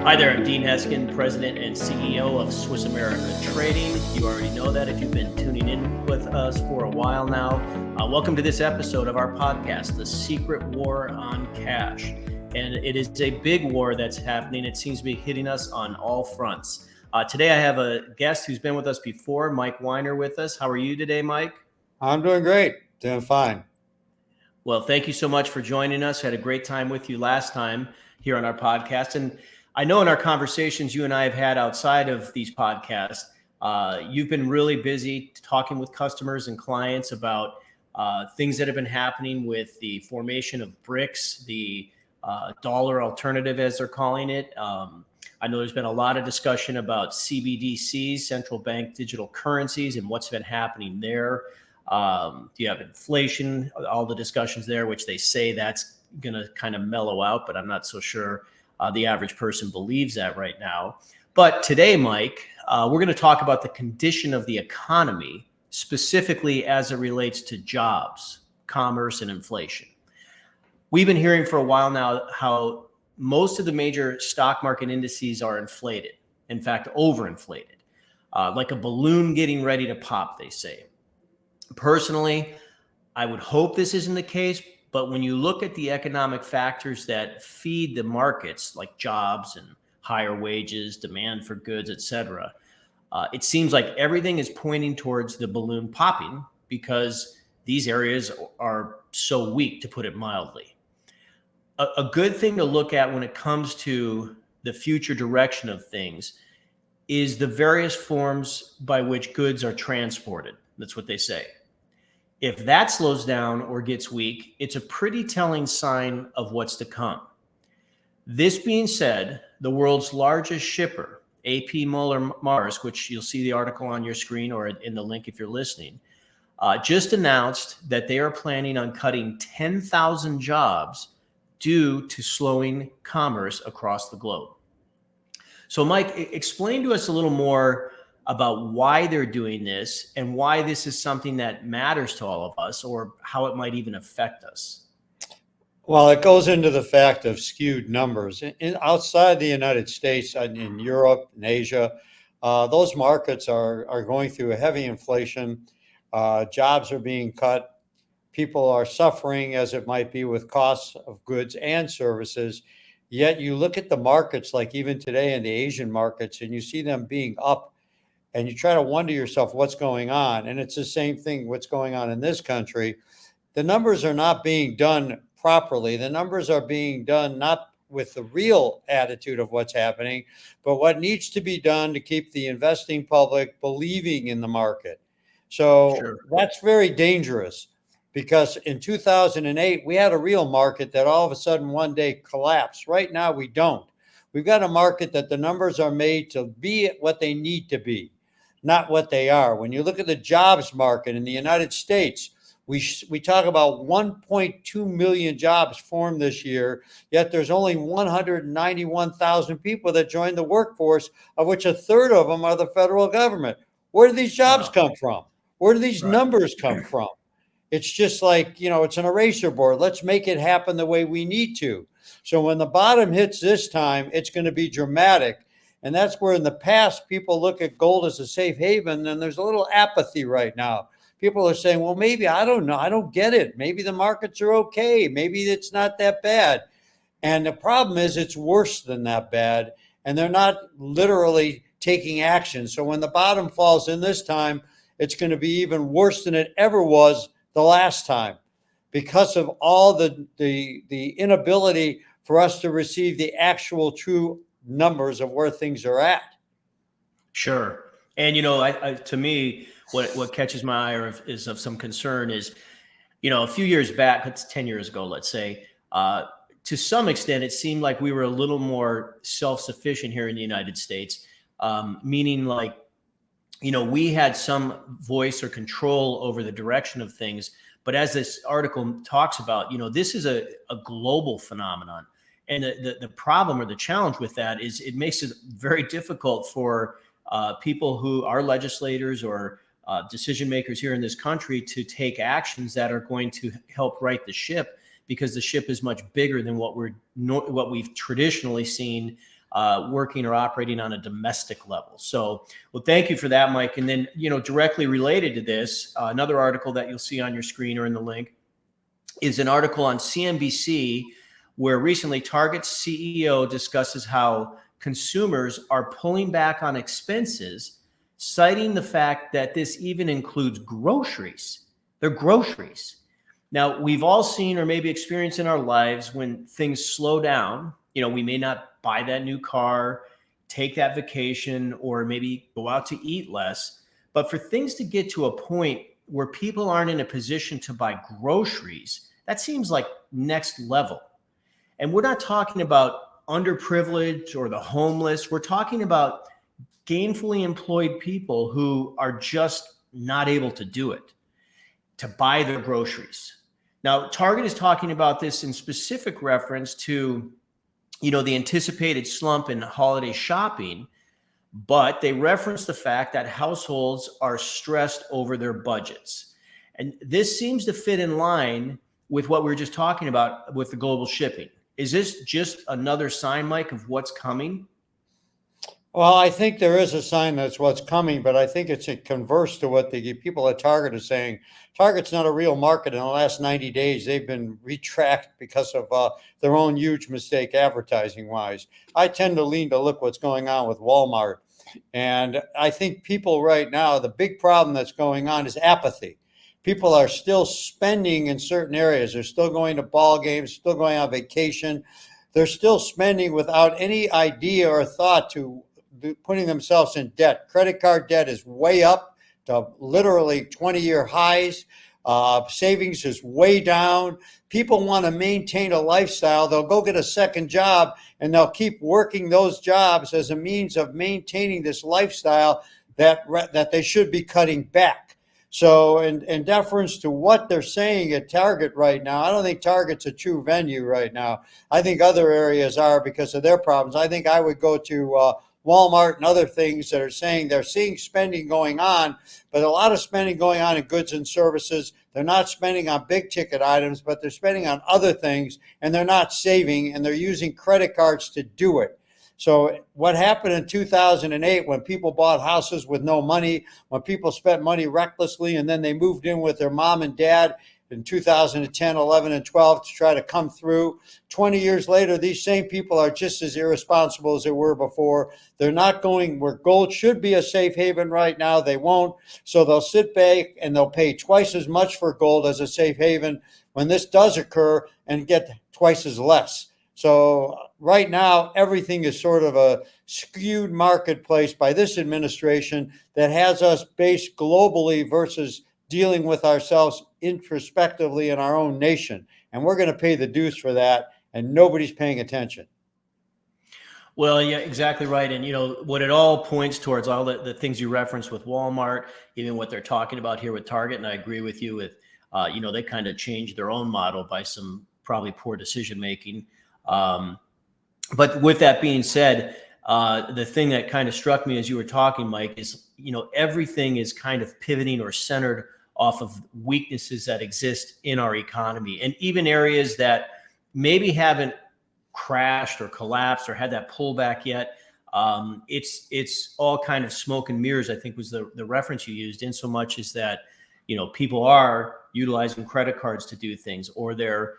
Hi there, I'm Dean Heskin, President and CEO of Swiss America Trading. You already know that if you've been tuning in with us for a while now. Welcome to this episode of our podcast, The Secret War on Cash. And it is a big war that's happening. It seems to be hitting us on all fronts. Today I have a guest who's been with us before, Mike Weiner, with us. How are you today, Mike? I'm doing great, doing fine. Well, thank you so much for joining us. Had a great time with you last time here on our podcast. And I know in our conversations you and I have had outside of these podcasts, you've been really busy talking with customers and clients about things that have been happening with the formation of BRICS, the dollar alternative, as they're calling it. I know there's been a lot of discussion about CBDCs, central bank digital currencies, and what's been happening there. You have inflation, all the discussions there, which they say that's going to kind of mellow out, but I'm not so sure the average person believes that right now. But today, Mike, we're going to talk about the condition of the economy, specifically as it relates to jobs, commerce, and inflation. We've been hearing for a while now how most of the major stock market indices are inflated, in fact, overinflated, like a balloon getting ready to pop, they say. Personally, I would hope this isn't the case, but when you look at the economic factors that feed the markets, like jobs and higher wages, demand for goods, et cetera, it seems like everything is pointing towards the balloon popping because these areas are so weak, to put it mildly. A good thing to look at when it comes to the future direction of things is the various forms by which goods are transported. That's what they say. If that slows down or gets weak, it's a pretty telling sign of what's to come. This being said, the world's largest shipper, AP Moller-Maersk, which you'll see the article on your screen or in the link if you're listening, just announced that they are planning on cutting 10,000 jobs due to slowing commerce across the globe. So, Mike, explain to us a little more about why they're doing this and why this is something that matters to all of us, or how it might even affect us. Well, it goes into the fact of skewed numbers. Outside the United States, in Europe and Asia, those markets are going through a heavy inflation. Jobs are being cut. People are suffering, as it might be, with costs of goods and services. Yet you look at the markets, like even today in the Asian markets, and you see them being up. And you try to wonder yourself what's going on. And it's the same thing, what's going on in this country. The numbers are not being done properly. The numbers are being done not with the real attitude of what's happening, but what needs to be done to keep the investing public believing in the market. So Sure. That's very dangerous, because in 2008, we had a real market that all of a sudden one day collapsed. Right now, we don't. We've got a market that the numbers are made to be what they need to be, not what they are. When you look at the jobs market in the United States, we talk about 1.2 million jobs formed this year, yet there's only 191,000 people that joined the workforce, of which a third of them are the federal government. Where do these jobs come from? Where do these numbers come from? It's just like, it's an eraser board. Let's make it happen the way we need to. So when the bottom hits this time, it's going to be dramatic. And that's where in the past, people look at gold as a safe haven, and there's a little apathy right now. People are saying, well, maybe, I don't know. I don't get it. Maybe the markets are okay. Maybe it's not that bad. And the problem is it's worse than that bad. And they're not literally taking action. So when the bottom falls in this time, it's going to be even worse than it ever was the last time, because of all the inability for us to receive the actual true numbers of where things are at. Sure. And, to me, what catches my eye or is of some concern is, a few years back, it's 10 years ago, let's say, to some extent, it seemed like we were a little more self-sufficient here in the United States, meaning like, we had some voice or control over the direction of things. But as this article talks about, this is a global phenomenon. And the problem or the challenge with that is it makes it very difficult for people who are legislators or decision makers here in this country to take actions that are going to help right the ship, because the ship is much bigger than what we've traditionally seen working or operating on a domestic level. So, well, thank you for that, Mike. And then, directly related to this, another article that you'll see on your screen or in the link is an article on CNBC where recently Target's CEO discusses how consumers are pulling back on expenses, citing the fact that this even includes groceries. They're groceries. Now, we've all seen or maybe experienced in our lives when things slow down, we may not buy that new car, take that vacation, or maybe go out to eat less. But for things to get to a point where people aren't in a position to buy groceries, that seems like next level. And we're not talking about underprivileged or the homeless. We're talking about gainfully employed people who are just not able to do it, to buy their groceries. Now, Target is talking about this in specific reference to, the anticipated slump in holiday shopping, but they reference the fact that households are stressed over their budgets. And this seems to fit in line with what we were just talking about with the global shipping. Is this just another sign, Mike, of what's coming? Well, I think there is a sign that's what's coming, but I think it's a converse to what the people at Target are saying. Target's not a real market. In the last 90 days, they've been retracked because of their own huge mistake advertising-wise. I tend to lean to look what's going on with Walmart. And I think people right now, the big problem that's going on is apathy. People are still spending in certain areas. They're still going to ball games, still going on vacation. They're still spending without any idea or thought to putting themselves in debt. Credit card debt is way up to literally 20-year highs. Savings is way down. People want to maintain a lifestyle. They'll go get a second job and they'll keep working those jobs as a means of maintaining this lifestyle that they should be cutting back. So in deference to what they're saying at Target right now, I don't think Target's a true venue right now. I think other areas are because of their problems. I think I would go to Walmart and other things that are saying they're seeing spending going on, but a lot of spending going on in goods and services. They're not spending on big ticket items, but they're spending on other things, and they're not saving, and they're using credit cards to do it. So what happened in 2008 when people bought houses with no money, when people spent money recklessly, and then they moved in with their mom and dad in 2010, 11, and 12 to try to come through. 20 years later, these same people are just as irresponsible as they were before. They're not going where gold should be a safe haven right now. They won't. So they'll sit back and they'll pay twice as much for gold as a safe haven when this does occur and get twice as less. So right now, everything is sort of a skewed marketplace by this administration that has us based globally versus dealing with ourselves introspectively in our own nation. And we're going to pay the dues for that, and nobody's paying attention. Well, yeah, exactly right. And, what it all points towards, all the things you referenced with Walmart, even what they're talking about here with Target, and I agree with you with, they kind of changed their own model by some probably poor decision-making. But with that being said, the thing that kind of struck me as you were talking, Mike, is, everything is kind of pivoting or centered off of weaknesses that exist in our economy, and even areas that maybe haven't crashed or collapsed or had that pullback yet. It's all kind of smoke and mirrors, I think was the reference you used, in so much as that, people are utilizing credit cards to do things, or they're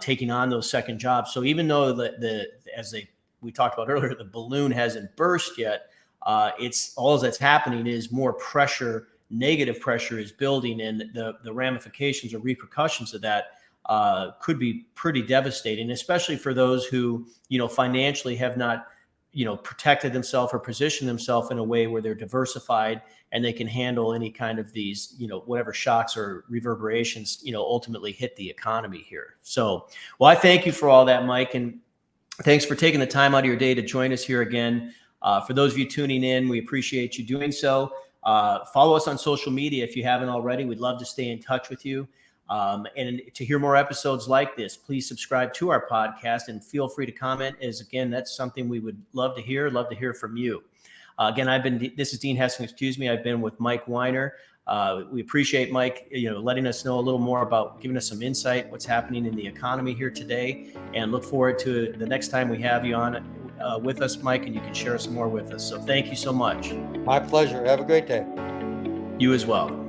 taking on those second jobs. So even though we talked about earlier, the balloon hasn't burst yet, it's all that's happening is more pressure, negative pressure is building, and the ramifications or repercussions of that could be pretty devastating, especially for those who, financially have not, protected themselves or positioned themselves in a way where they're diversified and they can handle any kind of these, whatever shocks or reverberations, ultimately hit the economy here. So, well, I thank you for all that, Mike, and thanks for taking the time out of your day to join us here again. For those of you tuning in, we appreciate you doing so. Follow us on social media if you haven't already. We'd love to stay in touch with you. And to hear more episodes like this, please subscribe to our podcast and feel free to comment, as again, that's something we would love to hear from you. Again, this is Dean Heskin, I've been with Mike Weiner. We appreciate Mike, letting us know a little more about, giving us some insight, what's happening in the economy here today, and look forward to the next time we have you on with us, Mike, and you can share some more with us. So thank you so much. My pleasure. Have a great day. You as well.